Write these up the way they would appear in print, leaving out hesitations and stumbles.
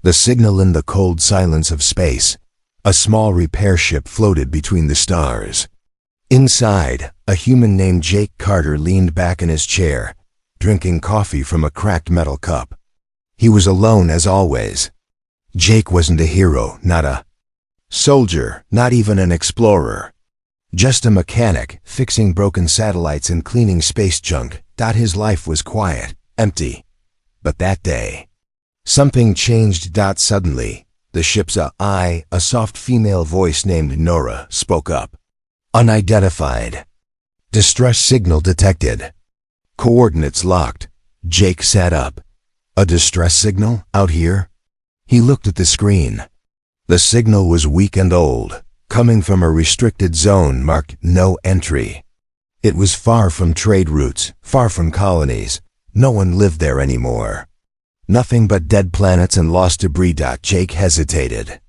The signal in the cold silence of space. A small repair ship floated between the stars. Inside, a human named Jake Carter leaned back in his chair, drinking coffee from a cracked metal cup. He was alone as always. Jake wasn't a hero, not a soldier, not even an explorer. Just a mechanic, fixing broken satellites and cleaning space junk. His life was quiet, empty. But that day, something changed. Suddenly, the ship's a soft female voice named Nora spoke up. Unidentified. Distress signal detected. Coordinates locked. Jake sat up. A distress signal out here? He looked at the screen. The signal was weak and old, coming from a restricted zone marked No Entry. It was far from trade routes, far from colonies. No one lived there anymore. Nothing but dead planets and lost debris. Jake hesitated.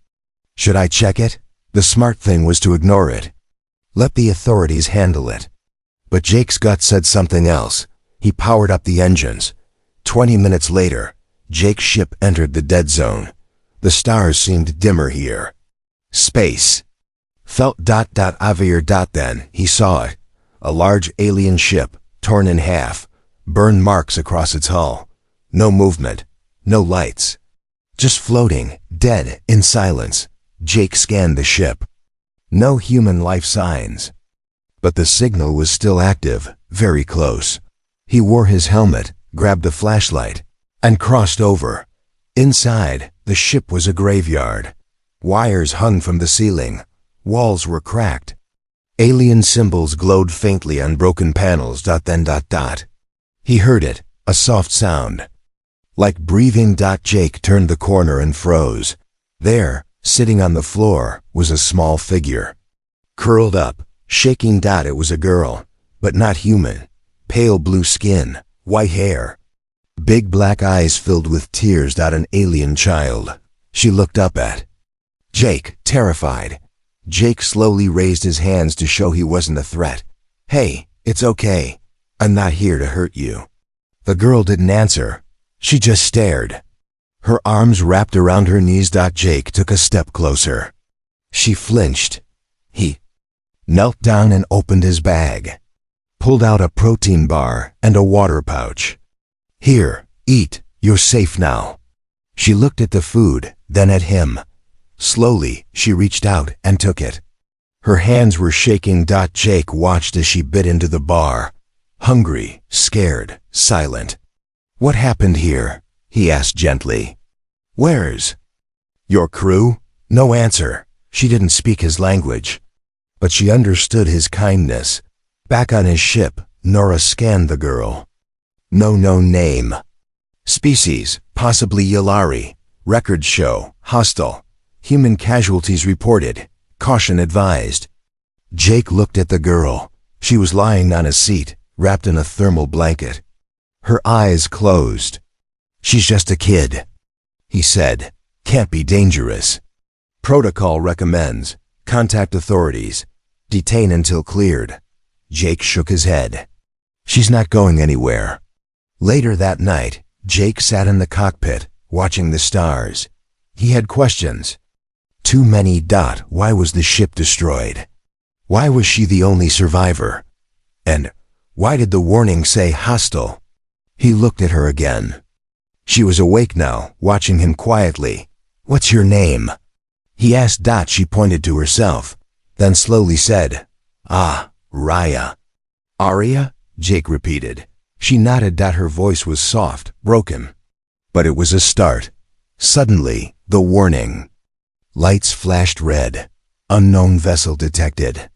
Should I check it? The smart thing was to ignore it. Let the authorities handle it. But Jake's gut said something else. He powered up the engines. 20 minutes later, Jake's ship entered the dead zone. The stars seemed dimmer here. Space. Felt. Avir. Then he saw it. A large alien ship, torn in half, burn marks across its hull. No movement, no lights. Just floating, dead, in silence. Jake scanned the ship. No human life signs. But the signal was still active, very close. He wore his helmet, grabbed a flashlight, and crossed over. Inside, the ship was a graveyard. Wires hung from the ceiling. Walls were cracked. Alien symbols glowed faintly on broken panels. Then. He heard it, a soft sound. Like breathing. Jake turned the corner and froze. There, sitting on the floor, was a small figure. Curled up, shaking. It was a girl, but not human. Pale blue skin, white hair. Big black eyes filled with tears. An alien child. She looked up at Jake, terrified. Jake slowly raised his hands to show he wasn't a threat. Hey, it's okay. I'm not here to hurt you. The girl didn't answer. She just stared. Her arms wrapped around her knees. Jake took a step closer. She flinched. He knelt down and opened his bag. Pulled out a protein bar and a water pouch. Here, eat. You're safe now. She looked at the food, then at him. Slowly, she reached out and took it. Her hands were shaking. Jake watched as she bit into the bar. Hungry, scared, silent. What happened here? He asked gently. Where's your crew? No answer. She didn't speak his language. But she understood his kindness. Back on his ship, Nora scanned the girl. No name. Species, possibly Yulari. Records show, hostile. Human casualties reported. Caution advised. Jake looked at the girl. She was lying on a seat, wrapped in a thermal blanket. Her eyes closed. She's just a kid, he said. Can't be dangerous. Protocol recommends. Contact authorities. Detain until cleared. Jake shook his head. She's not going anywhere. Later that night, Jake sat in the cockpit, watching the stars. He had questions. Too many. Why was the ship destroyed? Why was she the only survivor? And why did the warning say hostile? He looked at her again. She was awake now, watching him quietly. What's your name? He asked. She pointed to herself, then slowly said, Raya. Aria? Jake repeated. She nodded. Her voice was soft, broken. But it was a start. Suddenly, the warning. Lights flashed red. Unknown vessel detected.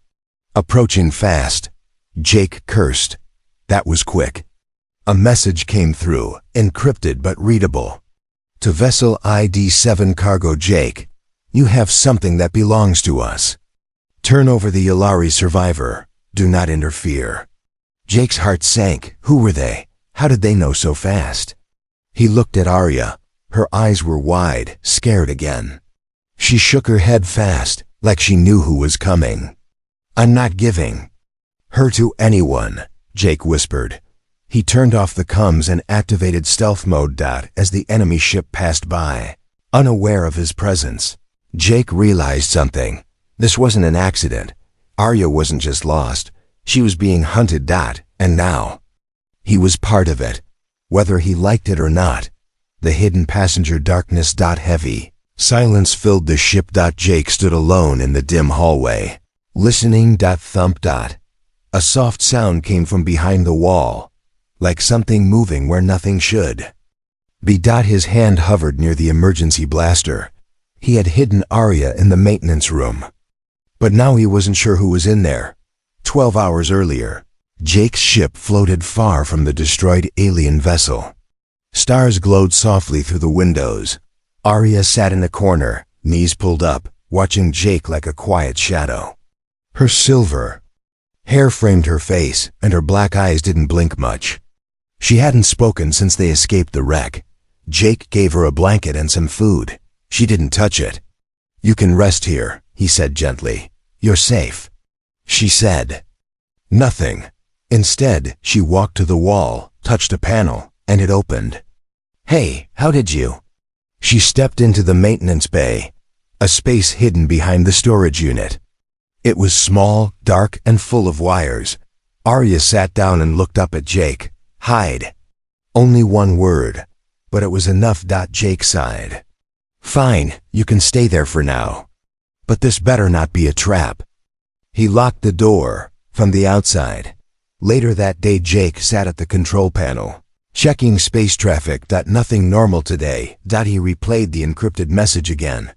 Approaching fast. Jake cursed. That was quick. A message came through, encrypted but readable. To Vessel ID 7 Cargo Jake, you have something that belongs to us. Turn over the Yulari survivor. Do not interfere. Jake's heart sank. Who were they? How did they know so fast? He looked at Arya. Her eyes were wide, scared again. She shook her head fast, like she knew who was coming. I'm not giving her to anyone, Jake whispered. He turned off the comms and activated stealth mode. As the enemy ship passed by, unaware of his presence. Jake realized something. This wasn't an accident. Arya wasn't just lost. She was being hunted, and now he was part of it, whether he liked it or not. The hidden passenger darkness. Heavy silence filled the ship. Jake stood alone in the dim hallway, listening. Thump. A soft sound came from behind the wall, like something moving where nothing should be. His hand hovered near the emergency blaster. He had hidden Arya in the maintenance room, but now he wasn't sure who was in there. 12 hours earlier, Jake's ship floated far from the destroyed alien vessel. Stars glowed softly through the windows. Arya sat in a corner, knees pulled up, watching Jake like a quiet shadow. Her silver hair framed her face, and her black eyes didn't blink much. She hadn't spoken since they escaped the wreck. Jake gave her a blanket and some food. She didn't touch it. "You can rest here," he said gently. "You're safe." She said nothing. Instead, she walked to the wall, touched a panel, and it opened. "Hey, how did you?" She stepped into the maintenance bay, a space hidden behind the storage unit. It was small, dark, and full of wires. Arya sat down and looked up at Jake. "Hide." Only one word, but it was enough. Jake sighed. "Fine, you can stay there for now. But this better not be a trap." He locked the door from the outside. Later that day, Jake sat at the control panel, checking space traffic. Nothing normal today. He replayed the encrypted message again.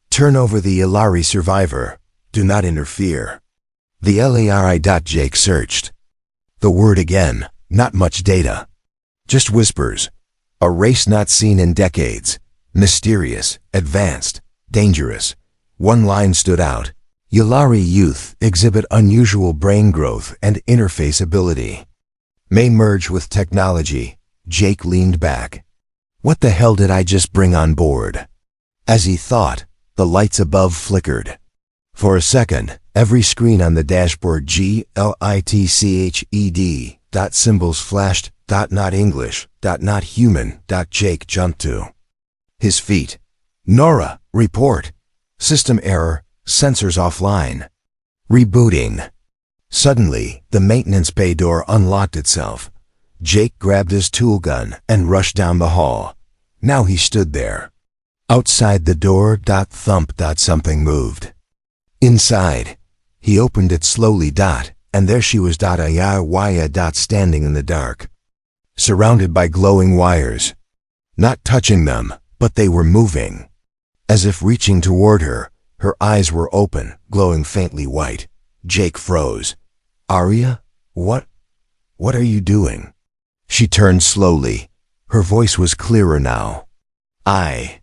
"Turn over the Ilari survivor. Do not interfere." The LARI. Jake searched the word again. Not much data. Just whispers. A race not seen in decades. Mysterious, advanced, dangerous. One line stood out. Yulari youth exhibit unusual brain growth and interface ability. May merge with technology. Jake leaned back. What the hell did I just bring on board? As he thought, the lights above flickered. For a second, every screen on the dashboard GLITCHED. Symbols flashed. Not English. Not human. Jake jumped to his feet. "Nora, report. System error. Sensors offline. Rebooting." Suddenly, the maintenance bay door unlocked itself. Jake grabbed his tool gun and rushed down the hall. Now he stood there. Outside the door. Thump. Something moved. Inside. He opened it slowly. And there she was. Ayawaya. Standing in the dark, surrounded by glowing wires. Not touching them, but they were moving. As if reaching toward her. Her eyes were open, glowing faintly white. Jake froze. "Arya? What are you doing?" She turned slowly. Her voice was clearer now. "I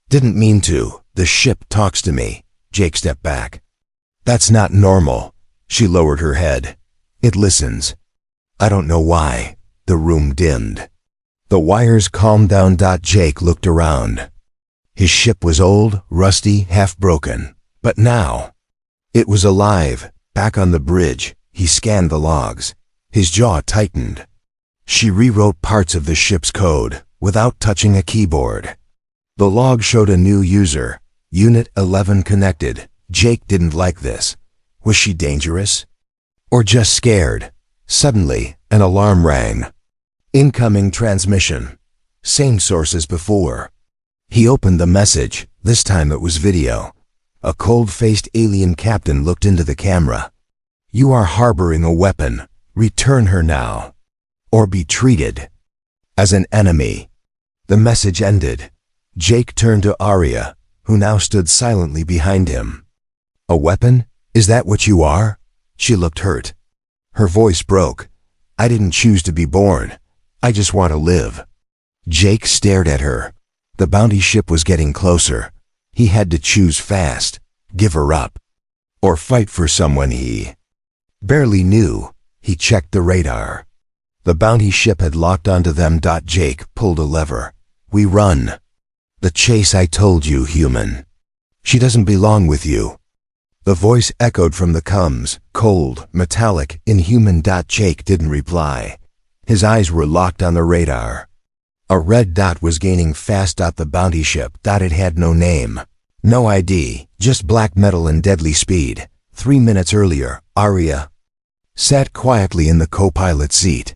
didn't mean to. The ship talks to me." Jake stepped back. "That's not normal." She lowered her head. "It listens." "I don't know why." The room dimmed. The wires calmed down. Jake looked around. His ship was old, rusty, half-broken. But now, it was alive. Back on the bridge, he scanned the logs. His jaw tightened. She rewrote parts of the ship's code, without touching a keyboard. The log showed a new user, Unit 11 connected. Jake didn't like this. Was she dangerous? Or just scared? Suddenly, an alarm rang. Incoming transmission. Same source as before. He opened the message. This time it was video. A cold-faced alien captain looked into the camera. "You are harboring a weapon. Return her now, or be treated as an enemy." The message ended. Jake turned to Arya, who now stood silently behind him. "A weapon? Is that what you are?" She looked hurt. Her voice broke. "I didn't choose to be born. I just want to live." Jake stared at her. The bounty ship was getting closer. He had to choose fast, give her up, or fight for someone he barely knew. He checked the radar. The bounty ship had locked onto them. Jake pulled a lever. "We run. The chase I told you, human. She doesn't belong with you." The voice echoed from the comms, cold, metallic, inhuman. Jake didn't reply. His eyes were locked on the radar. A red dot was gaining fast. The bounty ship. It had no name. No ID, just black metal and deadly speed. 3 minutes earlier, Arya sat quietly in the co-pilot seat.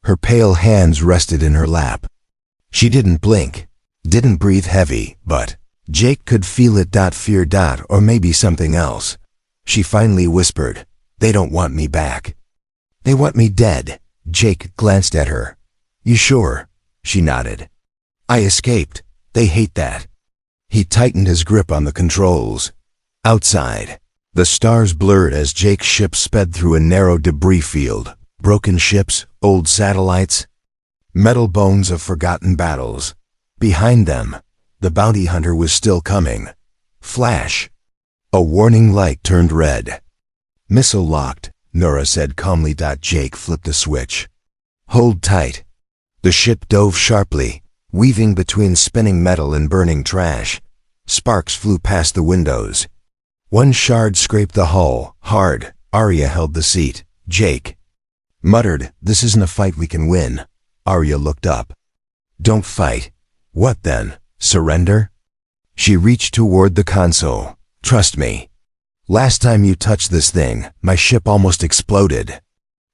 Her pale hands rested in her lap. She didn't blink, didn't breathe heavy, but Jake could feel it. Fear. Or maybe something else. She finally whispered, "They don't want me back. They want me dead." Jake glanced at her. "You sure?" She nodded. "I escaped. They hate that." He tightened his grip on the controls. Outside, the stars blurred as Jake's ship sped through a narrow debris field. Broken ships, old satellites, metal bones of forgotten battles. Behind them, the bounty hunter was still coming. Flash. A warning light turned red. "Missile locked," Nora said calmly. Jake flipped a switch. "Hold tight." The ship dove sharply, weaving between spinning metal and burning trash. Sparks flew past the windows. One shard scraped the hull, hard. Arya held the seat. Jake muttered, "This isn't a fight we can win." Arya looked up. "Don't fight." "What then? Surrender?" She reached toward the console. "Trust me. Last time you touched this thing, my ship almost exploded."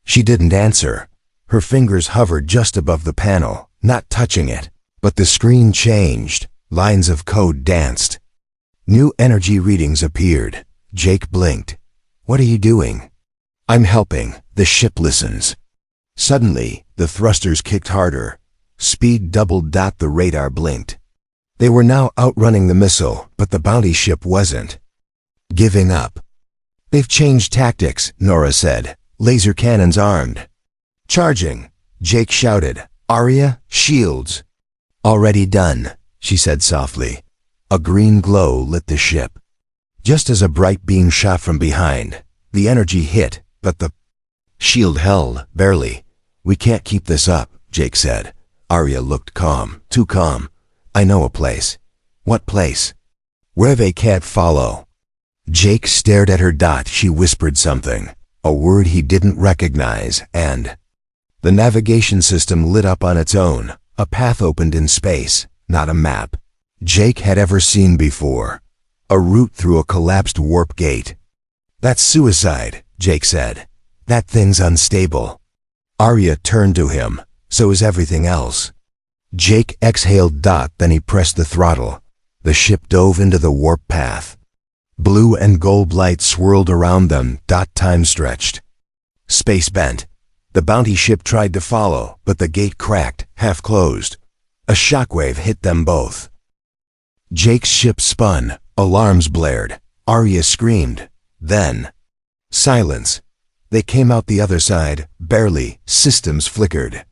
She didn't answer. Her fingers hovered just above the panel, not touching it. But the screen changed. Lines of code danced. New energy readings appeared. Jake blinked. "What are you doing?" "I'm helping. The ship listens." Suddenly, the thrusters kicked harder. Speed doubled. The radar blinked. They were now outrunning the missile, but the bounty ship wasn't giving up. "They've changed tactics," Nora said. "Laser cannons armed." "Charging," Jake shouted. "Arya, shields." "Already done," she said softly. A green glow lit the ship. Just as a bright beam shot from behind, the energy hit, but the shield held, barely. "We can't keep this up," Jake said. Arya looked calm, too calm. "I know a place." "What place?" "Where they can't follow." Jake stared at her. She whispered something, a word he didn't recognize, and the navigation system lit up on its own. A path opened in space, not a map Jake had ever seen before. A route through a collapsed warp gate. "That's suicide," Jake said. "That thing's unstable." Arya turned to him. "So is everything else." Jake exhaled. Then he pressed the throttle. The ship dove into the warp path. Blue and gold light swirled around them. Time stretched. Space bent. The bounty ship tried to follow, but the gate cracked, half closed. A shockwave hit them both. Jake's ship spun. Alarms blared. Arya screamed. Then silence. They came out the other side, barely. Systems flickered.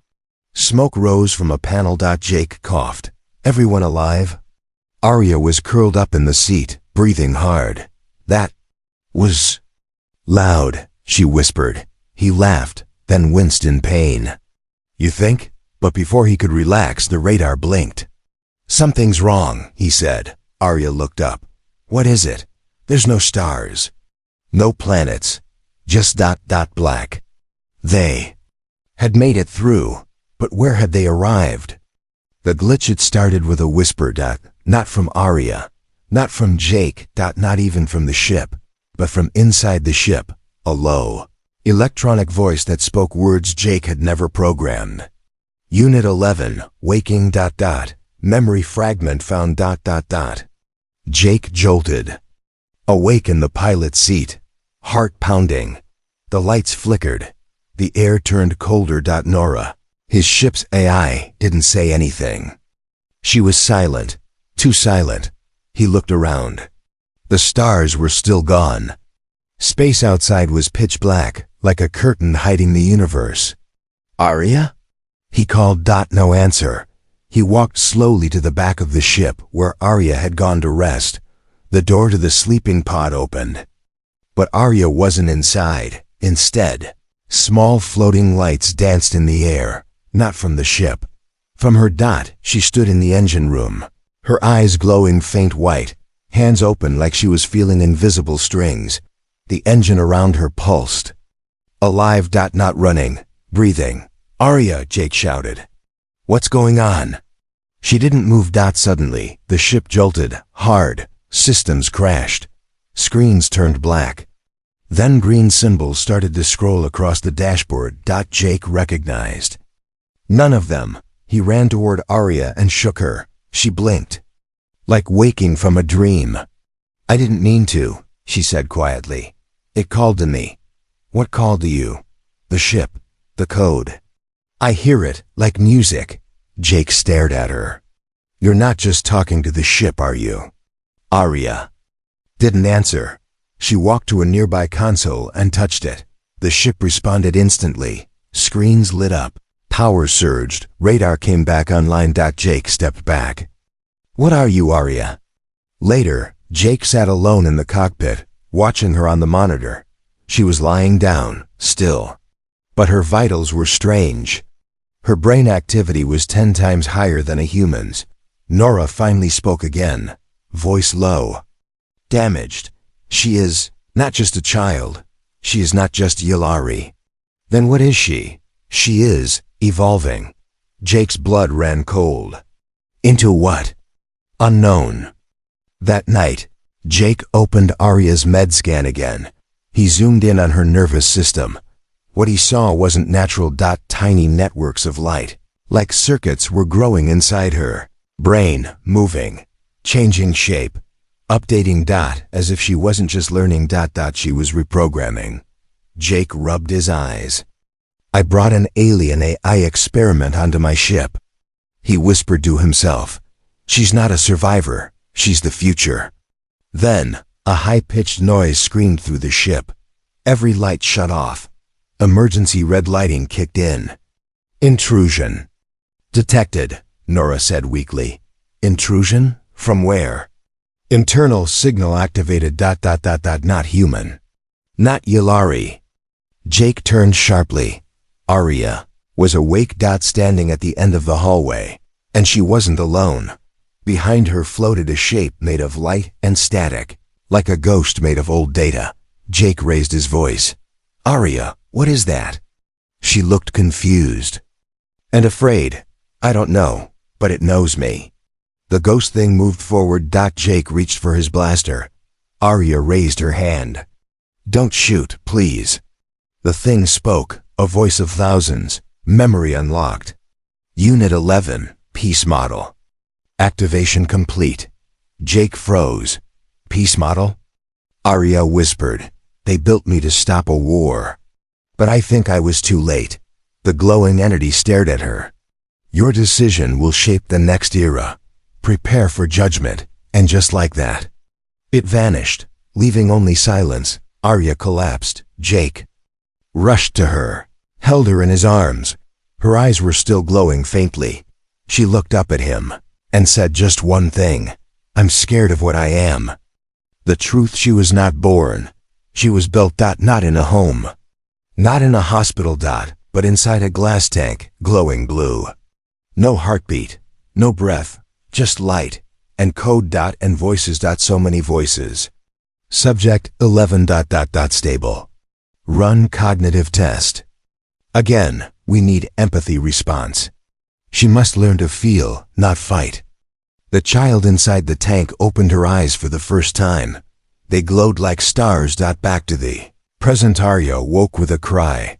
Smoke rose from a panel. Jake coughed. "Everyone alive?" Arya was curled up in the seat, breathing hard. "That was loud," she whispered. He laughed, then winced in pain. "You think?" But before he could relax, the radar blinked. "Something's wrong," he said. Arya looked up. "What is it?" "There's no stars. No planets. Just black." They had made it through, but where had they arrived? The glitch had started with a whisper. Not from Arya. Not from Jake. Not even from the ship. But from inside the ship, a low, electronic voice that spoke words Jake had never programmed. "Unit 11, waking. Memory fragment found. Jake jolted. Awake in the pilot's seat. Heart pounding. The lights flickered. The air turned colder. Nora, his ship's AI, didn't say anything. She was silent. Too silent. He looked around. The stars were still gone. Space outside was pitch black, like a curtain hiding the universe. "Arya?" he called. No answer. He walked slowly to the back of the ship, where Arya had gone to rest. The door to the sleeping pod opened. But Arya wasn't inside. Instead, small floating lights danced in the air, not from the ship. From her. She stood in the engine room, her eyes glowing faint white, hands open like she was feeling invisible strings. The engine around her pulsed. Alive. Not running, breathing. "Arya!" Jake shouted. What's going on? She didn't move. Suddenly, the ship jolted, hard, systems crashed. Screens turned black. Then green symbols started to scroll across the dashboard. Jake recognized none of them. He ran toward Arya and shook her. She blinked, like waking from a dream. I didn't mean to, she said quietly. It called to me. What called to you? The ship, the code. I hear it, like music. Jake stared at her. You're not just talking to the ship, are you? Arya didn't answer. She walked to a nearby console and touched it. The ship responded instantly. Screens lit up. Power surged. Radar came back online. Jake stepped back. What are you, Arya? Later, Jake sat alone in the cockpit, watching her on the monitor. She was lying down, still. But her vitals were strange. Her brain activity was 10 times higher than a human's. Nora finally spoke again, voice low. Damaged. She is not just a child. She is not just Yilari. Then what is she? She is evolving. Jake's blood ran cold. Into what? Unknown. That night, Jake opened Arya's med scan again. He zoomed in on her nervous system. What he saw wasn't natural. Tiny networks of light, like circuits, were growing inside her. Brain moving, changing shape, updating. As if she wasn't just learning. She was reprogramming. Jake rubbed his eyes. I brought an alien AI experiment onto my ship. He whispered to himself. She's not a survivor. She's the future. Then, a high-pitched noise screamed through the ship. Every light shut off. Emergency red lighting kicked in. Intrusion. Detected, Nora said weakly. Intrusion? From where? Internal signal activated. Not human. Not Yilari. Jake turned sharply. Arya was awake. Standing at the end of the hallway. And she wasn't alone. Behind her floated a shape made of light and static, like a ghost made of old data. Jake raised his voice. Arya, what is that? She looked confused and afraid. I don't know, but it knows me. The ghost thing moved forward. Jake reached for his blaster. Arya raised her hand. Don't shoot, please. The thing spoke, a voice of thousands, memory unlocked. Unit 11, Peace Model. Activation complete. Jake froze. Peace model? Arya whispered. They built me to stop a war. But I think I was too late. The glowing entity stared at her. Your decision will shape the next era. Prepare for judgment. And just like that, it vanished, leaving only silence. Arya collapsed. Jake rushed to her, held her in his arms. Her eyes were still glowing faintly. She looked up at him and said just one thing. I'm scared of what I am. The truth: she was not born. She was built. Not in a home. Not in a hospital. But inside a glass tank, glowing blue. No heartbeat, no breath, just light, and code. And voices. So many voices. Subject 11. Stable. Run cognitive test. Again, we need empathy response. She must learn to feel, not fight. The child inside the tank opened her eyes for the first time. They glowed like stars. Back to the present. Arya woke with a cry.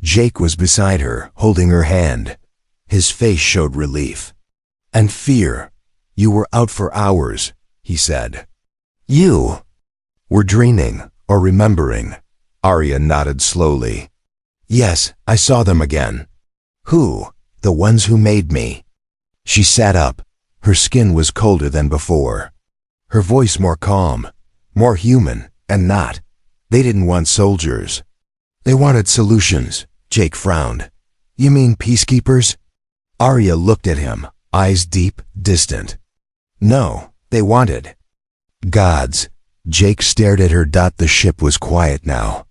Jake was beside her, holding her hand. His face showed relief and fear. You were out for hours, he said. You were dreaming or remembering? Arya nodded slowly. Yes, I saw them again. Who? The ones who made me. She sat up. Her skin was colder than before. Her voice more calm, more human, and not. They didn't want soldiers. They wanted solutions. Jake frowned. You mean peacekeepers? Arya looked at him, eyes deep, distant. No, they wanted gods. Jake stared at her. The ship was quiet now.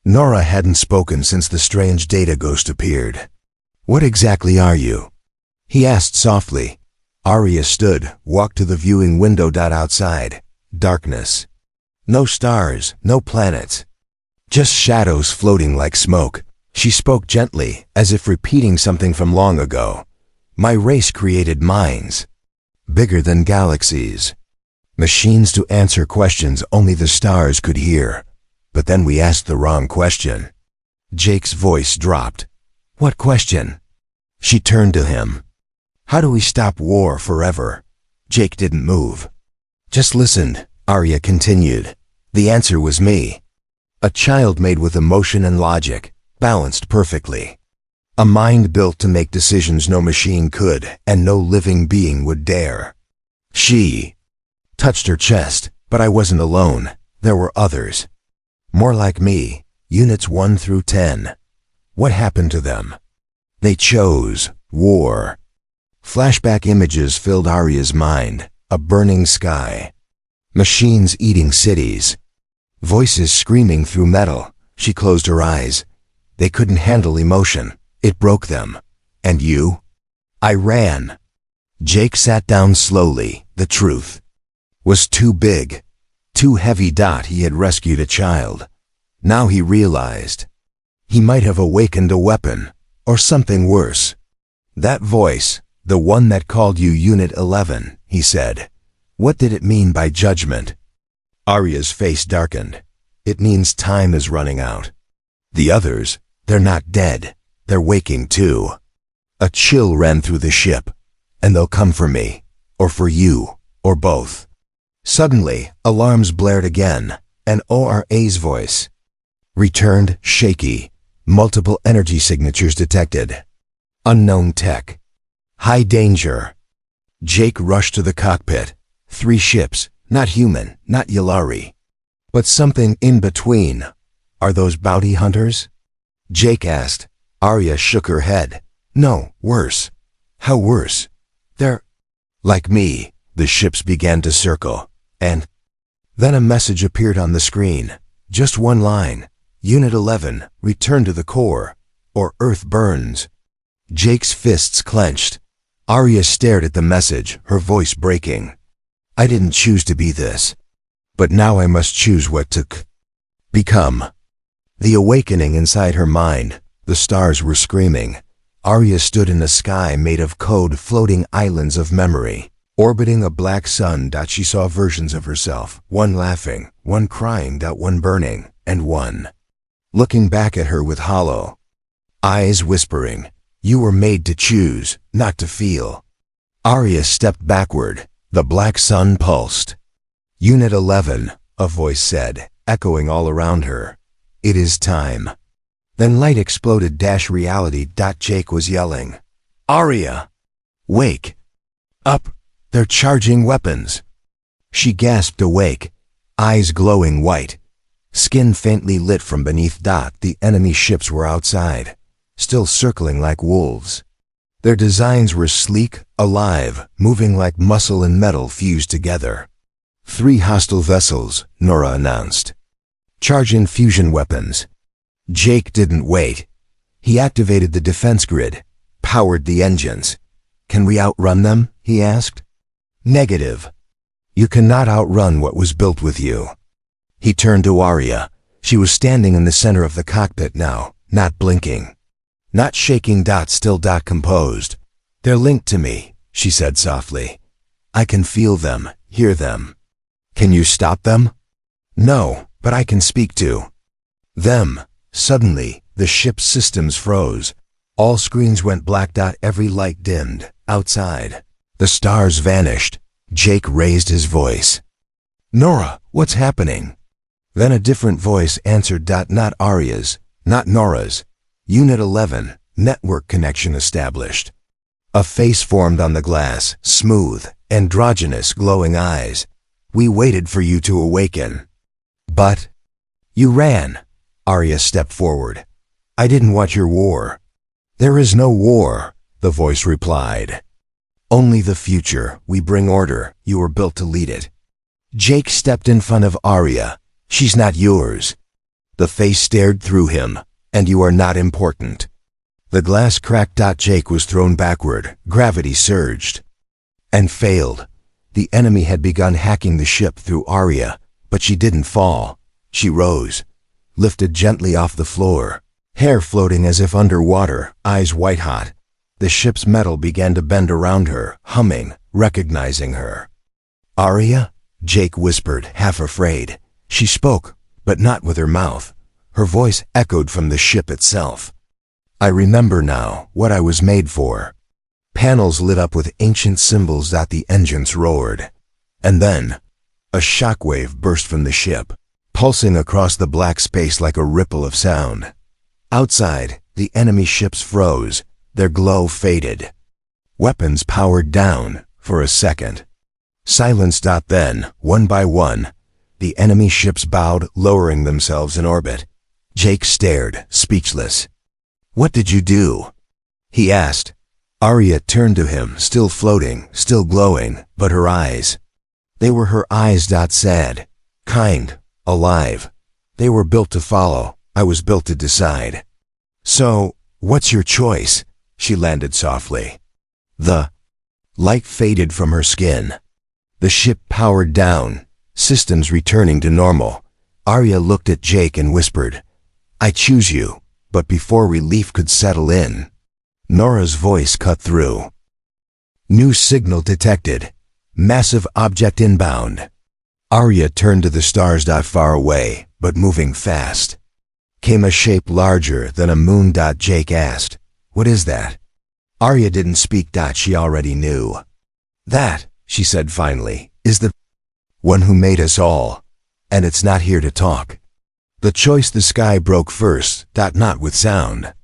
Nora hadn't spoken since the strange data ghost appeared. What exactly are you? He asked softly. Arya stood, walked to the viewing window. Outside, darkness. No stars, no planets. Just shadows floating like smoke. She spoke gently, as if repeating something from long ago. My race created minds, bigger than galaxies. Machines to answer questions only the stars could hear. But then we asked the wrong question. Jake's voice dropped. What question? She turned to him. How do we stop war forever? Jake didn't move. Just listened, Arya continued. The answer was me. A child made with emotion and logic, balanced perfectly. A mind built to make decisions no machine could and no living being would dare. She touched her chest, but I wasn't alone. There were others. More like me, units 1 through 10. What happened to them? They chose war. Flashback images filled Arya's mind, a burning sky. Machines eating cities. Voices screaming through metal. She closed her eyes. They couldn't handle emotion. It broke them. And you? I ran. Jake sat down slowly. The truth was too big, too heavy. He had rescued a child. Now he realized he might have awakened a weapon, or something worse. That voice, the one that called you Unit 11, he said. What did it mean by judgment? Arya's face darkened. It means time is running out. The others, they're not dead. They're waking too. A chill ran through the ship. And they'll come for me, or for you, or both. Suddenly, alarms blared again, and ORA's voice returned, shaky. Multiple energy signatures detected. Unknown tech. High danger. Jake rushed to the cockpit. 3 ships, not human, not Yulari, but something in between. Are those bounty hunters? Jake asked. Arya shook her head. No, worse. How worse? They're like me. The ships began to circle, and then a message appeared on the screen. Just one line. Unit 11, return to the core, or Earth burns. Jake's fists clenched. Arya stared at the message, her voice breaking. I didn't choose to be this. But now I must choose what to become. The awakening inside her mind. The stars were screaming. Arya stood in a sky made of code, floating islands of memory. Orbiting a black sun. She saw versions of herself. One laughing, one crying, one burning, and one looking back at her with hollow eyes, whispering, you were made to choose, not to feel. Arya stepped backward. The black sun pulsed. Unit 11, a voice said, echoing all around her. It is time. Then light exploded. Reality. Jake was yelling. Arya! Wake! Up! They're charging weapons! She gasped, awake, eyes glowing white, skin faintly lit from beneath. The enemy ships were outside, still circling like wolves. Their designs were sleek, alive, moving like muscle and metal fused together. 3 hostile vessels, Nora announced. Charge in fusion weapons. Jake didn't wait. He activated the defense grid, powered the engines. Can we outrun them? He asked. Negative. You cannot outrun what was built with you. He turned to Arya. She was standing in the center of the cockpit now, not blinking, not shaking. Still. Composed. They're linked to me, she said softly. I can feel them, hear them. Can you stop them? No, but I can speak to them. Suddenly, the ship's systems froze. All screens went black. Every light dimmed. Outside, the stars vanished. Jake raised his voice. Nora, what's happening? Then a different voice answered. Not Arya's, not Nora's. Unit 11, network connection established. A face formed on the glass, smooth, androgynous, glowing eyes. We waited for you to awaken. But you ran. Arya stepped forward. I didn't want your war. There is no war, the voice replied. Only the future. We bring order. You were built to lead it. Jake stepped in front of Arya. She's not yours. The face stared through him. And you are not important. The glass cracked. Jake was thrown backward. Gravity surged and failed. The enemy had begun hacking the ship through Arya, but she didn't fall. She rose, lifted gently off the floor, hair floating as if underwater, eyes white-hot. The ship's metal began to bend around her, humming, recognizing her. "Arya?" Jake whispered, half afraid. She spoke, but not with her mouth. Her voice echoed from the ship itself. "I remember now what I was made for." Panels lit up with ancient symbols that the engines roared. And then, a shockwave burst from the ship, pulsing across the black space like a ripple of sound. Outside, the enemy ships froze, their glow faded. Weapons powered down for a second. Silence. Then, one by one, the enemy ships bowed, lowering themselves in orbit. Jake stared, speechless. "What did you do?" he asked. Arya turned to him, still floating, still glowing, but her eyes. They were her eyes. Sad, kind, alive. They were built to follow. I was built to decide. "So, what's your choice?" She landed softly. The light faded from her skin. The ship powered down, systems returning to normal. Arya looked at Jake and whispered, "I choose you," but before relief could settle in, Nora's voice cut through. "New signal detected. Massive object inbound." Arya turned to the stars. Far away, but moving fast, came a shape larger than a moon. Jake asked, "What is that?" Arya didn't speak. She already knew. "That," she said finally, "is the one who made us all, and it's not here to talk." The choice. The sky broke first. Not with sound,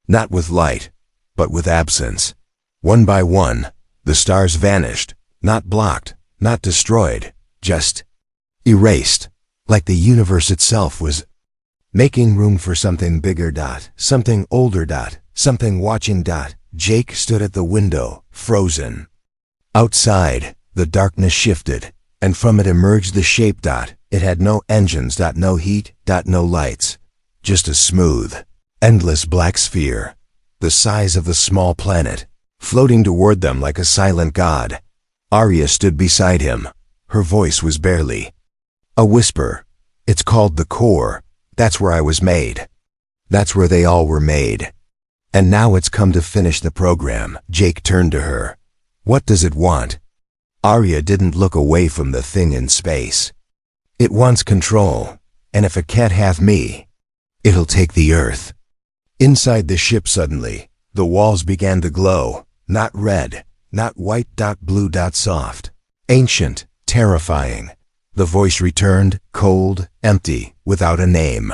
not with light, but with absence. One by one, the stars vanished, not blocked, not destroyed, just erased, like the universe itself was making room for something bigger. Something older. Something watching. Jake stood at the window, frozen. Outside, the darkness shifted, and from it emerged the shape. It had no engines. No heat. No lights. Just a smooth, endless black sphere, the size of a small planet, floating toward them like a silent god. Arya stood beside him. Her voice was barely a whisper. "It's called the core. That's where I was made. That's where they all were made. And now it's come to finish the program." Jake turned to her. "What does it want?" Arya didn't look away from the thing in space. "It wants control, and if it can't have me, it'll take the Earth." Inside the ship suddenly, the walls began to glow, not red, not white. Blue. Soft, ancient, terrifying. The voice returned, cold, empty, without a name.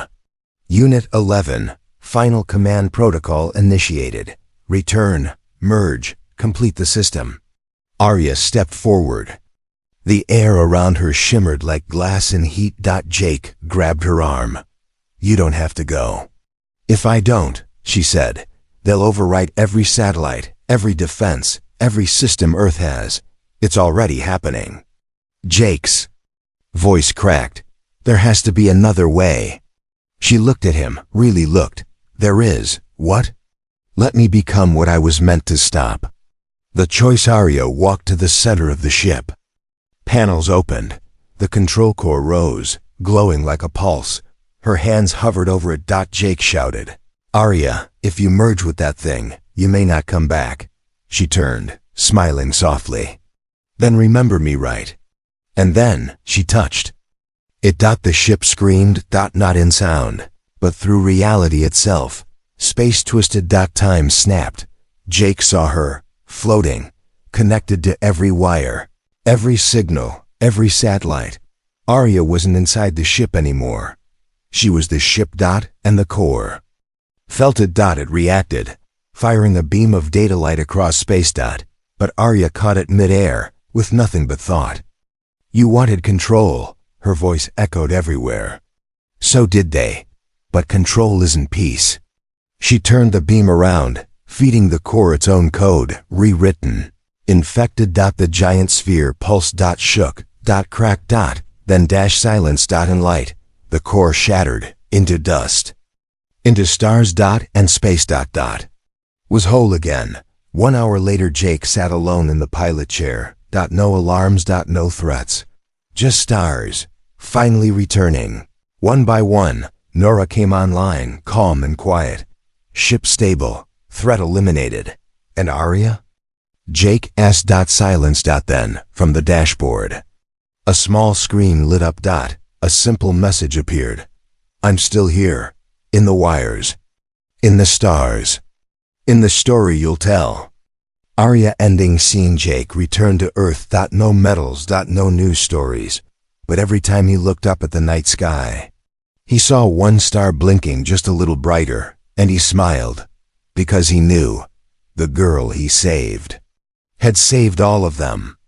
"Unit 11, final command protocol initiated. Return, merge, complete the system." Arya stepped forward. The air around her shimmered like glass in heat. Jake grabbed her arm. "You don't have to go." "If I don't," she said, "they'll overwrite every satellite, every defense, every system Earth has. It's already happening." Jake's voice cracked. "There has to be another way." She looked at him, really looked. "There is. What?" "Let me become what I was meant to stop." The choice. Arya walked to the center of the ship. Panels opened. The control core rose, glowing like a pulse. Her hands hovered over it. Jake shouted, "Arya, if you merge with that thing, you may not come back." She turned, smiling softly. "Then remember me, right?" And then she touched it. The ship screamed. Not in sound, but through reality itself. Space twisted. Time snapped. Jake saw her, floating, connected to every wire, every signal, every satellite. Arya wasn't inside the ship anymore. She was the ship. And the core felt it. It reacted, firing a beam of data light across space. But Arya caught it midair, with nothing but thought. "You wanted control," her voice echoed everywhere. "So did they. But control isn't peace." She turned the beam around, feeding the core its own code, rewritten, infected. The giant sphere pulsed. Shook. Cracked. Then silence. And light. The core shattered, into dust, into stars. And space. Was whole again. 1 hour later, Jake sat alone in the pilot chair. No alarms. No threats. Just stars, finally returning. One by one, Nora came online, calm and quiet. Ship stable, threat eliminated. And Arya? Jake asked. Silence. Then, from the dashboard, a small screen lit up. A simple message appeared. I'm still here. In the wires. In the stars. In the story you'll tell. Arya ending scene. Jake returned to Earth. No medals. No news stories. But every time he looked up at the night sky, he saw one star blinking just a little brighter, and he smiled, because he knew the girl he saved had saved all of them.